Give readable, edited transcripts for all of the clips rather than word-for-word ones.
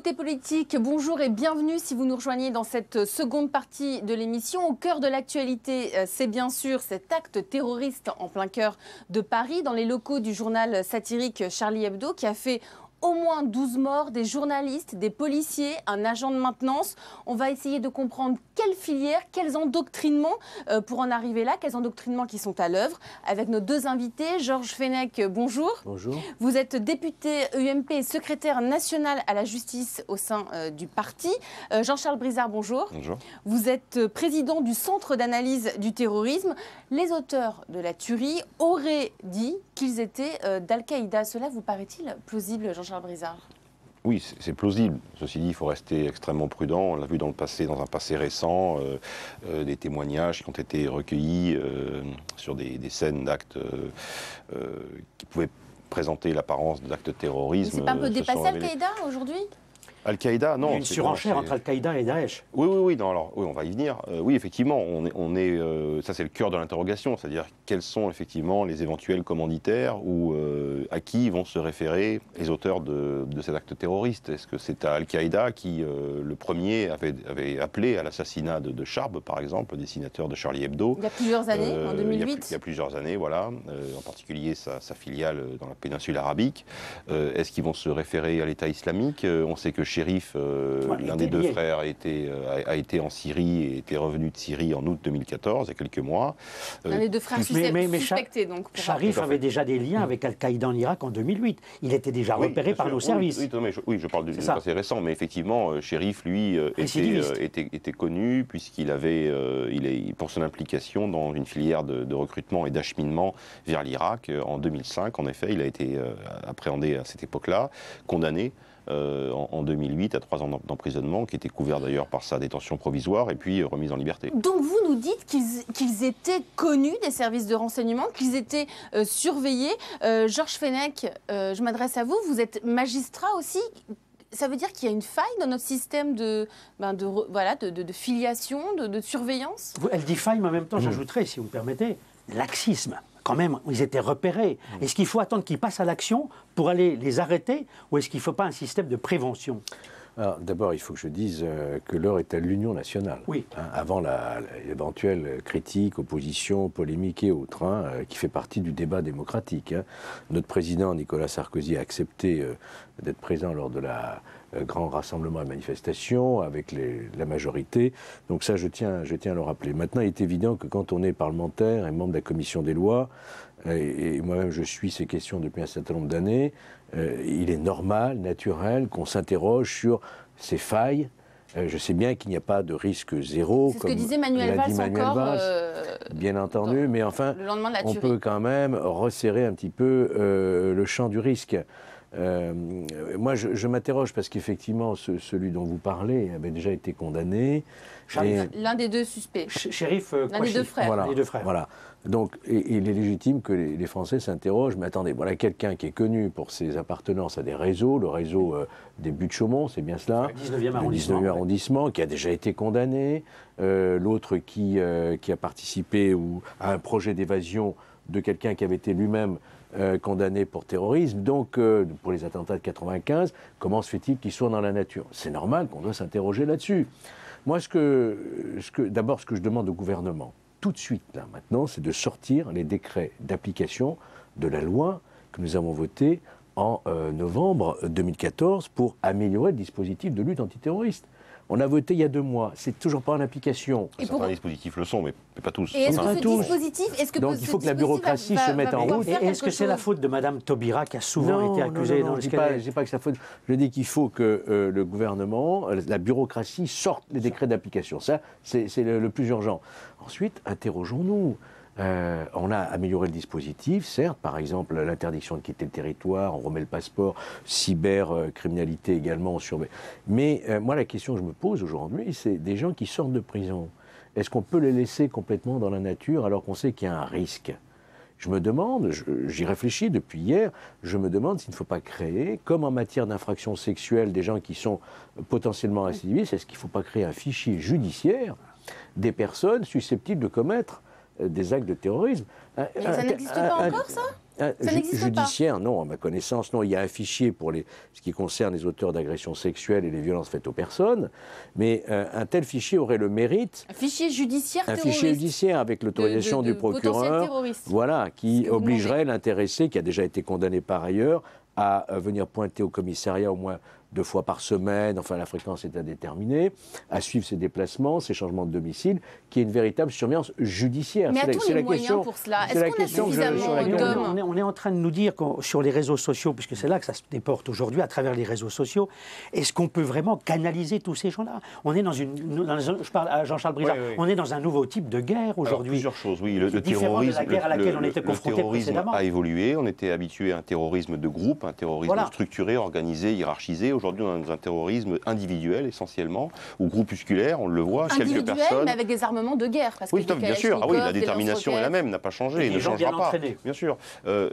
Actualité politique, bonjour et bienvenue si vous nous rejoignez dans cette seconde partie de l'émission. Au cœur de l'actualité, c'est bien sûr cet acte terroriste en plein cœur de Paris, dans les locaux du journal satirique Charlie Hebdo, qui a fait au moins 12 morts, des journalistes, des policiers, un agent de maintenance. On va essayer de comprendre quelles filières, quels endoctrinements pour en arriver là, quels endoctrinements qui sont à l'œuvre. Avec nos deux invités, Georges Fenech, bonjour. Bonjour. Vous êtes député UMP et secrétaire national à la justice au sein du parti. Jean-Charles Brizard, bonjour. Bonjour. Vous êtes président du Centre d'analyse du terrorisme. Les auteurs de la tuerie auraient dit qu'ils étaient d'Al-Qaïda. Cela vous paraît-il plausible, Jean-Charles Brizard? Oui, c'est plausible. Ceci dit, il faut rester extrêmement prudent. On l'a vu dans le passé, dans un passé récent, des témoignages qui ont été recueillis sur des scènes d'actes qui pouvaient présenter l'apparence d'actes de terrorisme. C'est pas un peu dépassé Al-Qaïda aujourd'hui? Al-Qaïda, non. Il y a une surenchère entre Al-Qaïda et Daesh. Oui, non, alors, oui, on va y venir. Oui, effectivement, ça c'est le cœur de l'interrogation, c'est-à-dire quels sont effectivement les éventuels commanditaires ou à qui vont se référer les auteurs de cet acte terroriste. Est-ce que c'est à Al-Qaïda qui, le premier, avait appelé à l'assassinat de Charb, par exemple, le dessinateur de Charlie Hebdo. Il y a plusieurs années, en 2008. Il y a plusieurs années, voilà, en particulier sa filiale dans la péninsule arabique. Est-ce qu'ils vont se référer à l'État islamique? On sait que Chérif, l'un des deux frères, a été en Syrie et était revenu de Syrie en août 2014, il y a quelques mois. L'un des deux frères suspectés, donc. Sharif avait déjà des liens avec Al-Qaïda en Irak en 2008. Il était déjà repéré par nos services. Oui, je parle du passé récent, mais effectivement, Chérif, lui, était connu puisqu'il avait, pour son implication dans une filière de recrutement et d'acheminement vers l'Irak en 2005. En effet, il a été appréhendé à cette époque-là, condamné en 2008 à 3 ans d'emprisonnement, qui était couvert d'ailleurs par sa détention provisoire et puis remise en liberté. Donc vous nous dites qu'ils étaient connus des services de renseignement, qu'ils étaient surveillés. Georges Fenech, je m'adresse à vous, vous êtes magistrat aussi. Ça veut dire qu'il y a une faille dans notre système de filiation, de surveillance? Elle dit faille, mais en même temps, j'ajouterais, si vous me permettez, laxisme. Quand même, ils étaient repérés. Est-ce qu'il faut attendre qu'ils passent à l'action pour aller les arrêter, ou est-ce qu'il ne faut pas un système de prévention? D'abord, il faut que je dise que l'heure est à l'union nationale. Oui. Avant l'éventuelle critique, opposition, polémique et autres, qui fait partie du débat démocratique. Notre président Nicolas Sarkozy a accepté d'être présent lors de la grand rassemblement et manifestation avec la majorité. Donc ça, je tiens à le rappeler. Maintenant, il est évident que quand on est parlementaire et membre de la commission des lois, et moi-même je suis ces questions depuis un certain nombre d'années, il est normal, naturel qu'on s'interroge sur ces failles. Je sais bien qu'il n'y a pas de risque zéro. C'est ce que disait Manuel Valls bien entendu, mais enfin, on peut quand même resserrer un petit peu le champ du risque. Moi, je m'interroge parce qu'effectivement, celui dont vous parlez avait déjà été condamné. L'un des deux suspects. Chérif, l'un des deux frères. Voilà, les deux frères. Voilà. Donc, il est légitime que les Français s'interrogent. Mais attendez, voilà quelqu'un qui est connu pour ses appartenances à des réseaux, le réseau des buts de Chaumont, c'est bien cela, le 19e arrondissement, qui a déjà été condamné. L'autre qui a participé à un projet d'évasion de quelqu'un qui avait été lui-même condamné pour terrorisme, donc pour les attentats de 95, comment se fait-il qu'ils soient dans la nature? C'est normal qu'on doit s'interroger là-dessus. Moi, d'abord, ce que je demande au gouvernement, tout de suite, là, maintenant, c'est de sortir les décrets d'application de la loi que nous avons votée en novembre 2014 pour améliorer le dispositif de lutte antiterroriste. On a voté il y a 2 mois, c'est toujours pas en application. Certains dispositifs le sont, mais pas tous. Et est-ce que ce dispositif, donc il faut que la bureaucratie se mette en route. Est-ce que c'est la faute de Mme Taubira qui a souvent été accusée dans le scandale? Je ne dis pas que c'est la faute. Je dis qu'il faut que le gouvernement, la bureaucratie sorte les décrets d'application. Ça, c'est le plus urgent. Ensuite, interrogeons-nous. On a amélioré le dispositif, certes, par exemple l'interdiction de quitter le territoire, on remet le passeport, cybercriminalité également, on surveille. Mais moi la question que je me pose aujourd'hui, c'est des gens qui sortent de prison. Est-ce qu'on peut les laisser complètement dans la nature alors qu'on sait qu'il y a un risque? Je me demande, j'y réfléchis depuis hier, je me demande s'il ne faut pas créer, comme en matière d'infractions sexuelles, des gens qui sont potentiellement récidivistes, est-ce qu'il ne faut pas créer un fichier judiciaire des personnes susceptibles de commettre des actes de terrorisme. Mais ça n'existe pas encore, ça? Ça n'existe judiciaire, non, à ma connaissance, non. Il y a un fichier pour ce qui concerne les auteurs d'agressions sexuelles et les violences faites aux personnes, mais un tel fichier aurait le mérite... Un fichier judiciaire terroriste. Un fichier judiciaire avec l'autorisation du procureur, voilà, qui obligerait l'intéressé, qui a déjà été condamné par ailleurs, à venir pointer au commissariat au moins 2 fois par semaine, enfin la fréquence est à déterminer, à suivre ses déplacements, ses changements de domicile, qui est une véritable surveillance judiciaire. Mais a-t-on les moyens pour cela? Est-ce qu'on a suffisamment d'hommes? On est en train de nous dire sur les réseaux sociaux, puisque c'est là que ça se déporte aujourd'hui, à travers les réseaux sociaux, est-ce qu'on peut vraiment canaliser tous ces gens-là? On est je parle à Jean-Charles Brizard, on est dans un nouveau type de guerre aujourd'hui. Plusieurs choses, oui. Le terrorisme, de la guerre à laquelle on était confronté précédemment. A évolué, on était habitué à un terrorisme de groupe, un terrorisme structuré, organisé, hiérarchisé. Aujourd'hui, on est dans un terrorisme individuel essentiellement, ou groupusculaire, on le voit, quelques personnes. Mais avec des armements de guerre. Parce oui, que bien sûr. Ah oui, la détermination est la même, n'a pas changé, et ne changera pas. Bien sûr.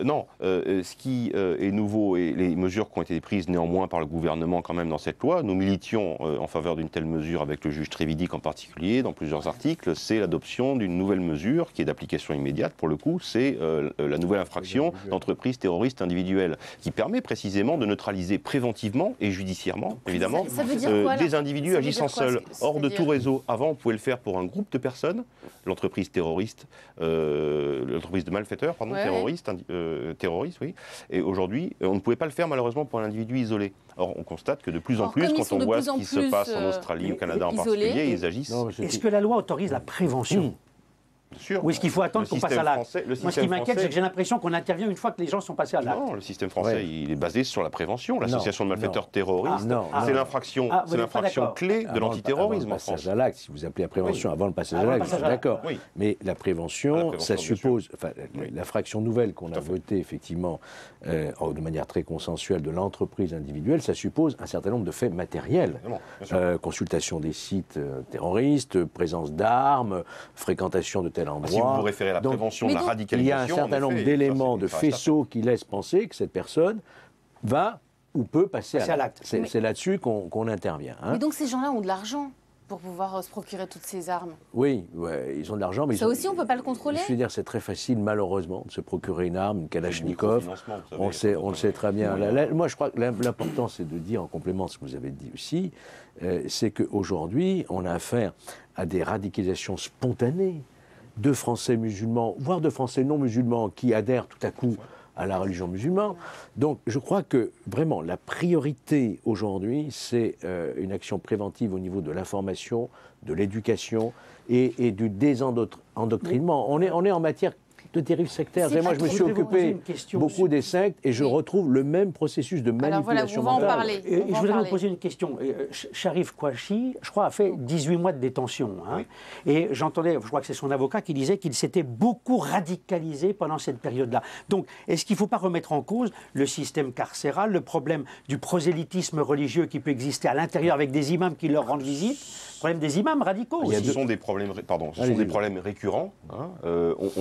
Non, ce qui est nouveau et les mesures qui ont été prises néanmoins par le gouvernement quand même dans cette loi, nous militions en faveur d'une telle mesure avec le juge Trévidic en particulier, dans plusieurs articles, c'est l'adoption d'une nouvelle mesure qui est d'application immédiate pour le coup, c'est la nouvelle infraction d'entreprise terroriste individuelle, qui permet précisément de neutraliser préventivement et judiciairement, évidemment, ça veut dire quoi, des individus agissant seuls, hors de tout réseau. Avant, on pouvait le faire pour un groupe de personnes, l'entreprise terroriste, l'entreprise de malfaiteurs, pardon, terroriste, oui. Et aujourd'hui, on ne pouvait pas le faire malheureusement pour un individu isolé. Or, on constate que de plus en plus, quand on voit ce qui se passe en Australie, au Canada en particulier, ils agissent. Est-ce que la loi autorise la prévention ? Ou est-ce qu'il faut attendre qu'on passe à l'acte? Moi, ce qui m'inquiète, c'est que j'ai l'impression qu'on intervient une fois que les gens sont passés à l'acte. Non, le système français, il est basé sur la prévention. L'association de malfaiteurs terroristes, c'est l'infraction clé de l'antiterrorisme en France. Passage à l'acte, si vous appelez la prévention avant le passage à l'acte, je suis d'accord. Mais la prévention, ça suppose, l'infraction nouvelle qu'on a votée effectivement de manière très consensuelle de l'entreprise individuelle, ça suppose un certain nombre de faits matériels. Consultation des sites terroristes, présence d'armes, fréquentation de tel endroit. Si vous vous référez à la prévention de la radicalisation, il y a un certain nombre d'éléments, de faisceaux qui laissent penser que cette personne va ou peut passer à l'acte. C'est là-dessus qu'on intervient. Mais donc ces gens-là ont de l'argent pour pouvoir se procurer toutes ces armes. Oui, ils ont de l'argent, mais ça aussi, on ne peut pas le contrôler. Je veux dire, c'est très facile, malheureusement, de se procurer une arme, une Kalachnikov. On le sait très bien. Moi, je crois que l'important, c'est de dire, en complément de ce que vous avez dit aussi, c'est qu'aujourd'hui, on a affaire à des radicalisations spontanées de Français musulmans, voire de Français non musulmans, qui adhèrent tout à coup à la religion musulmane. Donc je crois que vraiment la priorité aujourd'hui, c'est une action préventive au niveau de l'information, de l'éducation et du désendoctrinement. On est en matière de dérives sectaires. Et moi, je me suis occupé beaucoup des sectes et je retrouve le même processus de manipulation mentale. Alors voilà, on va en parler. Je voudrais vous poser une question. Sharif Kouachi, je crois, a fait 18 mois de détention. Hein. Oui. Et j'entendais, je crois que c'est son avocat qui disait qu'il s'était beaucoup radicalisé pendant cette période-là. Donc, est-ce qu'il ne faut pas remettre en cause le système carcéral, le problème du prosélytisme religieux qui peut exister à l'intérieur avec des imams qui leur rendent visite, le problème des imams radicaux aussi. Ce sont des problèmes, des problèmes récurrents. Hein.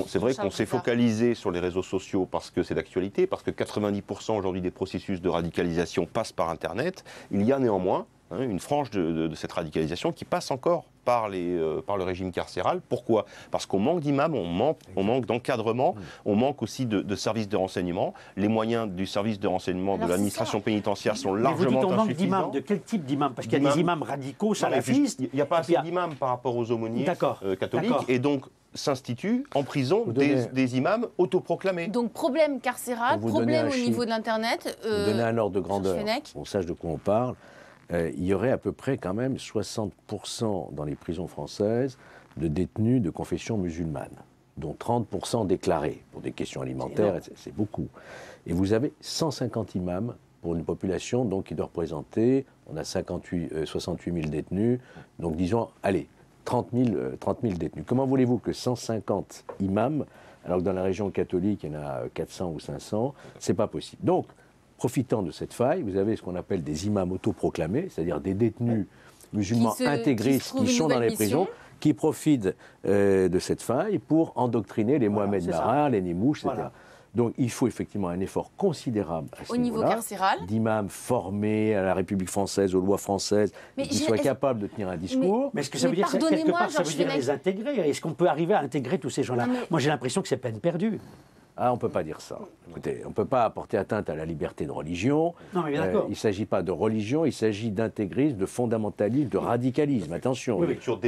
C'est vrai qu'on s'est focalisé sur les réseaux sociaux parce que c'est d'actualité, parce que 90% aujourd'hui des processus de radicalisation passent par Internet. Il y a néanmoins une frange de cette radicalisation qui passe encore par le régime carcéral. Pourquoi? Parce qu'on manque d'imams, on manque d'encadrement, on manque aussi de services de renseignement. Les moyens du service de renseignement de l'administration pénitentiaire sont largement insuffisants. On manque d'imams. De quel type d'imams? Parce qu'il y a des imams radicaux, salafistes. Il n'y a pas assez d'imams par rapport aux aumôniers catholiques. Et donc, s'instituent en prison des imams autoproclamés. Donc problème carcéral, problème au niveau de l'Internet. Vous donnez un ordre de grandeur, on sache de quoi on parle. Il y aurait à peu près quand même 60% dans les prisons françaises de détenus de confession musulmane, dont 30% déclarés pour des questions alimentaires, c'est beaucoup. Et vous avez 150 imams pour une population donc, qui doit représenter, on a 68 000 détenus, donc disons, allez, 30 000 détenus. Comment voulez-vous que 150 imams, alors que dans la région catholique, il y en a 400 ou 500, c'est pas possible. Donc, profitant de cette faille, vous avez ce qu'on appelle des imams autoproclamés, c'est-à-dire des détenus musulmans intégristes qui sont dans les prisons, qui profitent de cette faille pour endoctriner les Mohamed Merah, les Nimouche, etc. Donc il faut effectivement un effort considérable à ce au niveau carcéral, d'imams formés à la République française, aux lois françaises, qui soient capables de tenir un discours. Mais est-ce que ça veut dire, quelque part, ça veut dire les intégrer? Est-ce qu'on peut arriver à intégrer tous ces gens-là? Moi, j'ai l'impression que c'est peine perdue. Ah, on ne peut pas dire ça. Écoutez, on ne peut pas porter atteinte à la liberté de religion. Non, mais d'accord. Il ne s'agit pas de religion, il s'agit d'intégrisme, de fondamentalisme, de radicalisme. Attention. Oui, sur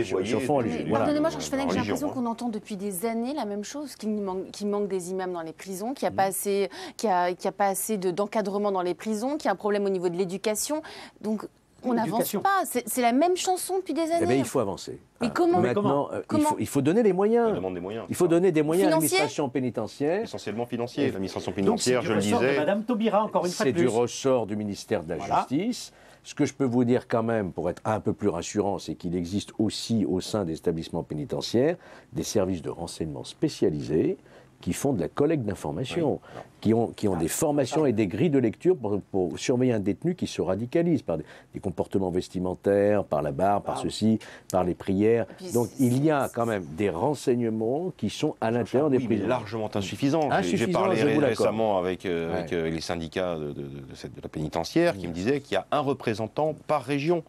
fond religieux. Pardonnez-moi, Georges Fenech, j'ai l'impression qu'on entend depuis des années la même chose, qu'il manque des imams dans les prisons, qu'il n'y a pas assez d'encadrement dans les prisons, qu'il y a un problème au niveau de l'éducation. Donc, on n'avance pas. C'est la même chanson depuis des années. Eh bien, il faut avancer. Mais comment? Maintenant, il faut donner les moyens. On demande des moyens. Il faut donner des moyens à l'administration pénitentiaire. Essentiellement financier. L'administration pénitentiaire, je le disais. Madame Taubira, encore une fois de plus. C'est du ressort du ministère de la Justice. Ce que je peux vous dire quand même, pour être un peu plus rassurant, c'est qu'il existe aussi au sein des établissements pénitentiaires des services de renseignement spécialisés qui font de la collecte d'informations, qui ont des formations et des grilles de lecture pour surveiller un détenu qui se radicalise par des comportements vestimentaires, par la barre, par ceci, par les prières. Donc il y a quand même des renseignements qui sont à l'intérieur des prisons. Mais largement insuffisants. J'ai parlé récemment avec les syndicats de la pénitentiaire qui me disaient qu'il y a un représentant par région,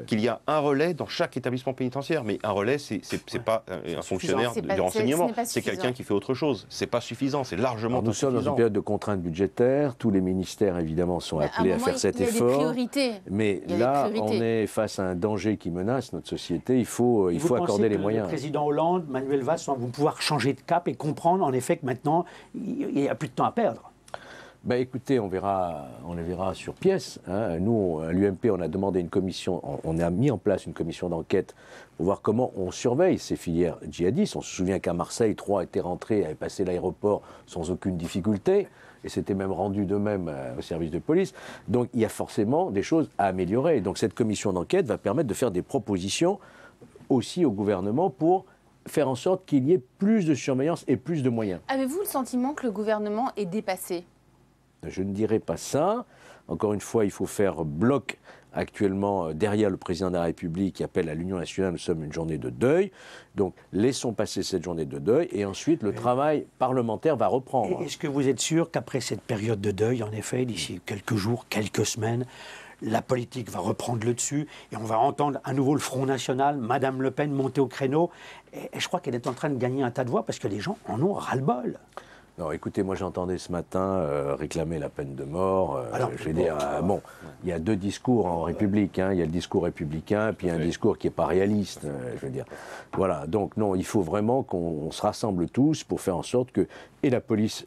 qu'il y a un relais dans chaque établissement pénitentiaire. Mais un relais, c'est pas un fonctionnaire du renseignement, c'est quelqu'un qui fait autre chose. C'est pas suffisant, c'est largement insuffisant. Nous sommes dans une période de contraintes budgétaires, tous les ministères évidemment sont appelés à faire cet effort. Il y a des priorités. Mais là, on est face à un danger qui menace notre société, il faut accorder les moyens. Le président Hollande, Manuel Valls vont pouvoir changer de cap et comprendre en effet que maintenant, il n'y a plus de temps à perdre. Ben écoutez, on les verra sur pièce. Hein. Nous, à l'UMP, on a demandé une commission, on a mis en place une commission d'enquête pour voir comment on surveille ces filières djihadistes. On se souvient qu'à Marseille, 3 étaient rentrés, avaient passé l'aéroport sans aucune difficulté, et s'étaient même rendus d'eux-mêmes au service de police. Donc il y a forcément des choses à améliorer. Donc cette commission d'enquête va permettre de faire des propositions aussi au gouvernement pour faire en sorte qu'il y ait plus de surveillance et plus de moyens. Avez-vous le sentiment que le gouvernement est dépassé ? Je ne dirais pas ça. Encore une fois, il faut faire bloc actuellement derrière le président de la République qui appelle à l'Union nationale. Nous sommes une journée de deuil. Donc, laissons passer cette journée de deuil et ensuite le travail parlementaire va reprendre. Est-ce que vous êtes sûr qu'après cette période de deuil, en effet, d'ici quelques jours, quelques semaines, la politique va reprendre le dessus et on va entendre à nouveau le Front National, Madame Le Pen monter au créneau. Et je crois qu'elle est en train de gagner un tas de voix parce que les gens en ont ras-le-bol. Non, écoutez, moi j'entendais ce matin réclamer la peine de mort. Je vais dire, bon, il y a deux discours en République. Hein. Il y a le discours républicain, puis il y a un discours qui n'est pas réaliste. Je veux dire, voilà. Donc non, il faut vraiment qu'on se rassemble tous pour faire en sorte que et la police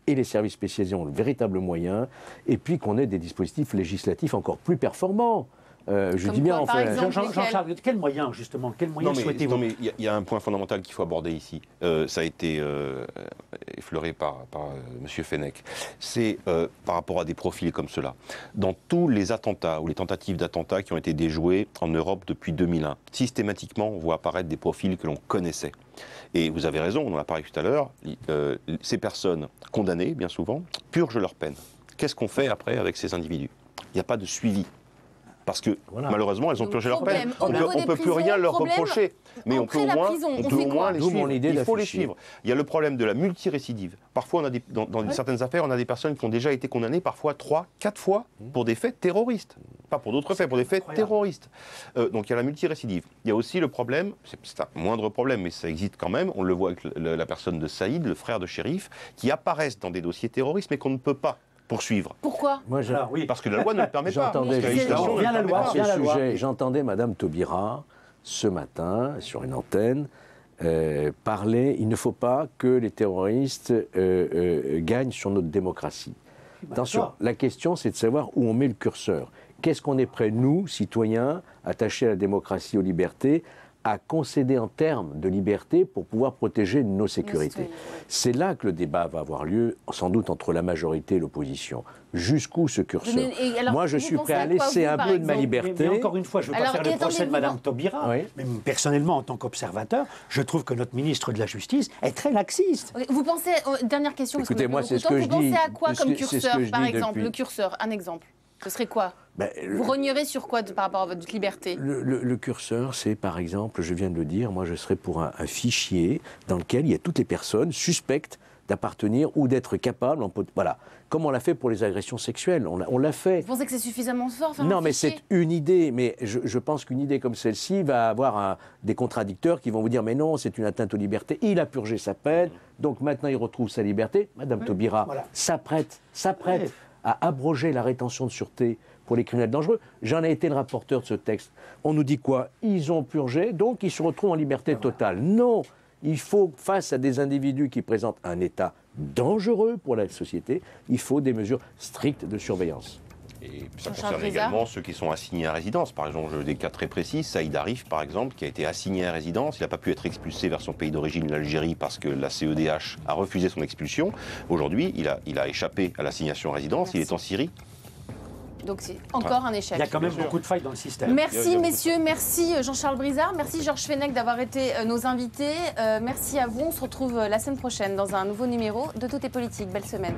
et les services spécialisés ont le véritable moyen, et puis qu'on ait des dispositifs législatifs encore plus performants. Je dis bien, en fait. Jean-Charles, quels moyens, justement? Quels moyens souhaitez-vous? Non, mais il y a un point fondamental qu'il faut aborder ici. Ça a été effleuré par M. Fenech. C'est par rapport à des profils comme cela. Dans tous les attentats ou les tentatives d'attentats qui ont été déjoués en Europe depuis 2001, systématiquement, on voit apparaître des profils que l'on connaissait. Et vous avez raison, on en a parlé tout à l'heure, ces personnes condamnées, bien souvent, purgent leur peine. Qu'est-ce qu'on fait après avec ces individus? Il n'y a pas de suivi. Parce que malheureusement, elles ont purgé leur peine. On ne peut plus rien leur reprocher. Mais on peut au moins les suivre. Il faut les suivre. Il y a le problème de la multirécidive. Parfois, dans certaines affaires, on a des personnes qui ont déjà été condamnées parfois 3, 4 fois pour des faits terroristes. Pas pour d'autres faits, pour des faits terroristes. Donc il y a la multirécidive. Il y a aussi le problème, c'est un moindre problème, mais ça existe quand même, on le voit avec la personne de Saïd, le frère de Chérif, qui apparaissent dans des dossiers terroristes, mais qu'on ne peut pas poursuivre. Pourquoi? Parce que la loi ne le permet pas. J'entendais Madame Taubira ce matin sur une antenne parler. Il ne faut pas que les terroristes gagnent sur notre démocratie. Attention, la question c'est de savoir où on met le curseur. Qu'est-ce qu'on est prêt, nous, citoyens, attachés à la démocratie, aux libertés, à concéder en termes de liberté pour pouvoir protéger nos sécurités. C'est là que le débat va avoir lieu, sans doute entre la majorité et l'opposition. Jusqu'où ce curseur? Moi, je suis prêt à laisser un peu de ma liberté. Mais encore une fois, je ne veux pas faire le procès de Mme Taubira, mais personnellement, en tant qu'observateur, je trouve que notre ministre de la Justice est très laxiste. Vous pensez, dernière question, écoutez, moi, c'est ce que je dis. Vous pensez à quoi comme curseur, par exemple? Le curseur, un exemple. Ce serait quoi? Vous renierez sur quoi par rapport à votre liberté? Le curseur, c'est par exemple, je viens de le dire, moi je serais pour un fichier dans lequel il y a toutes les personnes suspectes d'appartenir ou d'être capable, voilà, comme on l'a fait pour les agressions sexuelles, on l'a fait. Vous pensez que c'est suffisamment fort? Non, mais c'est une idée, mais je pense qu'une idée comme celle-ci va avoir des contradicteurs qui vont vous dire mais non, c'est une atteinte aux libertés, il a purgé sa peine, donc maintenant il retrouve sa liberté. Madame Taubira s'apprête à abroger la rétention de sûreté pour les criminels dangereux. J'en ai été le rapporteur de ce texte. On nous dit quoi? Ils ont purgé, donc ils se retrouvent en liberté totale. Non, il faut, face à des individus qui présentent un état dangereux pour la société, il faut des mesures strictes de surveillance. Et ça concerne également ceux qui sont assignés à résidence. Par exemple, j'ai des cas très précis. Saïd Arif, par exemple, qui a été assigné à résidence. Il n'a pas pu être expulsé vers son pays d'origine, l'Algérie, parce que la CEDH a refusé son expulsion. Aujourd'hui, il a échappé à l'assignation à résidence. Il est en Syrie. Donc c'est encore un échec. Il y a quand même beaucoup de failles dans le système. Merci messieurs, merci Jean-Charles Brizard, merci Georges Fenech d'avoir été nos invités. Merci à vous, on se retrouve la semaine prochaine dans un nouveau numéro de Tout est politique. Belle semaine.